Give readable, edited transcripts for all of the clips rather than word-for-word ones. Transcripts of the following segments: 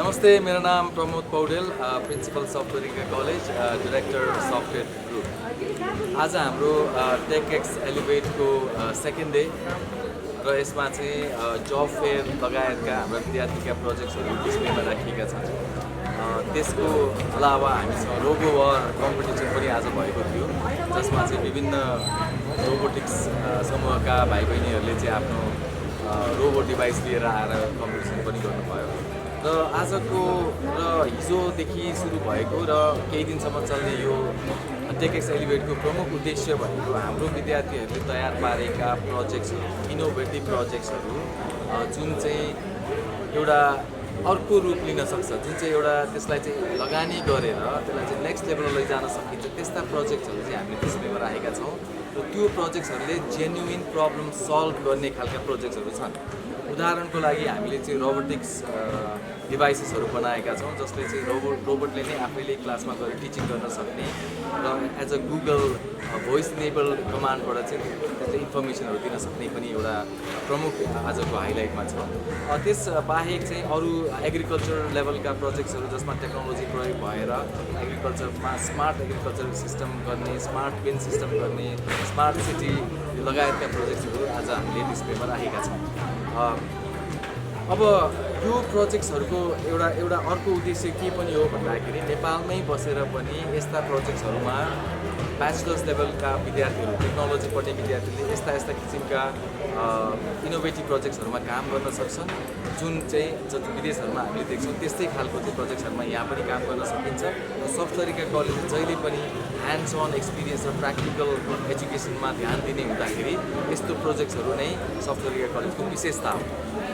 नमस्ते, मेरा नाम प्रमोद पौडेल, प्रिन्सिपल सफ्टवेयरिका कलेज, डाइरेक्टर सफ्टवेयर ग्रुप। आज हाम्रो टेकएक्स एलिभेटको सेकेन्ड डे र यसमा चाहिँ जब फेयर लगायतका हाम्रा विद्यार्थीका प्रोजेक्ट्सहरू डिस्प्लेमा राखिएका छन्। त्यसको अलावा हामीसँग रोबो वार कम्पिटिसन पनि आज भएको थियो, जसमा चाहिँ विभिन्न रोबोटिक्स समूहका भाइ बहिनीहरूले चाहिँ आफ्नो रोबो डिभाइस लिएर आएर कम्पिटिसन पनि गर्नुभयो। र आजको र हिजोदेखि सुरु भएको र केही दिनसम्म चल्ने यो टेकएक्स एलिभेटको प्रमुख उद्देश्य भनेको हाम्रो विद्यार्थीहरूले तयार पारेका प्रोजेक्ट्सहरू, इनोभेटिभ प्रोजेक्ट्सहरू जुन चाहिँ एउटा अर्को रूप लिन सक्छ, जुन चाहिँ एउटा त्यसलाई चाहिँ लगानी गरेर त्यसलाई चाहिँ नेक्स्ट लेभलमा लैजान सकिन्छ, त्यस्ता प्रोजेक्ट्सहरू चाहिँ हामीले डिस्प्लेमा राखेका छौँ। र त्यो प्रोजेक्ट्सहरूले जेन्युइन प्रब्लम सल्भ गर्ने खालका प्रोजेक्ट्सहरू छन्। उदाहरणको लागि हामीले चाहिँ रोबोटिक्स डिभाइसेसहरू बनाएका छौँ, जसले चाहिँ रोबोटले नै आफैले क्लासमा गएर टिचिङ गर्न सक्ने र as a Google voice enable कमान्डबाट चाहिँ त्यसले इन्फर्मेसनहरू दिन सक्ने पनि एउटा प्रमुख आजको हाइलाइटमा छ। त्यस बाहेक चाहिँ अरू एग्रिकल्चर लेभलका प्रोजेक्ट्सहरू जसमा टेक्नोलोजी प्रयोग भएर एग्रिकल्चरमा स्मार्ट एग्रिकल्चर सिस्टम गर्ने, स्मार्ट पेन सिस्टम गर्ने, स्मार्ट सिटी लगायतका प्रोजेक्ट्सहरू आज हामीले डिस्प्लेमा राखेका छौँ। अब यो प्रोजेक्ट्सहरूको एउटा अर्को उद्देश्य के पनि हो भन्दाखेरि नेपालमै बसेर पनि यस्ता प्रोजेक्ट्सहरूमा ब्याचलर्स लेभलका विद्यार्थीहरू, टेक्नोलोजी पढ्ने विद्यार्थीले यस्ता किसिमका इनोभेटिभ प्रोजेक्ट्सहरूमा काम गर्न सक्छन्, जुन चाहिँ जति विदेशहरूमा हामीले देख्छौँ त्यस्तै खालको चाहिँ प्रोजेक्ट्सहरूमा यहाँ पनि काम गर्न सकिन्छ। र सफ्टवेयरिका कलेजले जहिले पनि ह्यान्ड्स अन एक्सपिरियन्स र प्र्याक्टिकल एजुकेसनमा ध्यान दिने हुँदाखेरि यस्तो प्रोजेक्ट्सहरू नै सफ्टवेयरिका कलेजको विशेषता हो।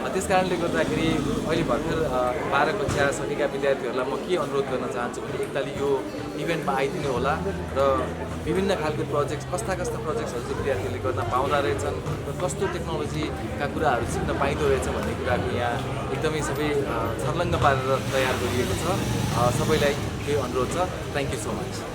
त्यस कारणले गर्दाखेरि अहिले भर्खर 12 कक्षा सकेका विद्यार्थीहरूलाई म के अनुरोध गर्न चाहन्छु भने एकतालि यो इभेन्टमा आइदिनु होला र विभिन्न खालको प्रोजेक्ट्स, कस्ता प्रोजेक्ट्सहरू चाहिँ विद्यार्थीहरूले गर्न पाउँदा रहेछन् र कस्तो टेक्नोलोजीका कुराहरू सिक्न पाइँदो रहेछ भन्ने कुराको यहाँ एकदमै सबै छर्लङ्ग पारेर तयार गरिएको छ। सबैलाई यो अनुरोध छ। Thank you so much.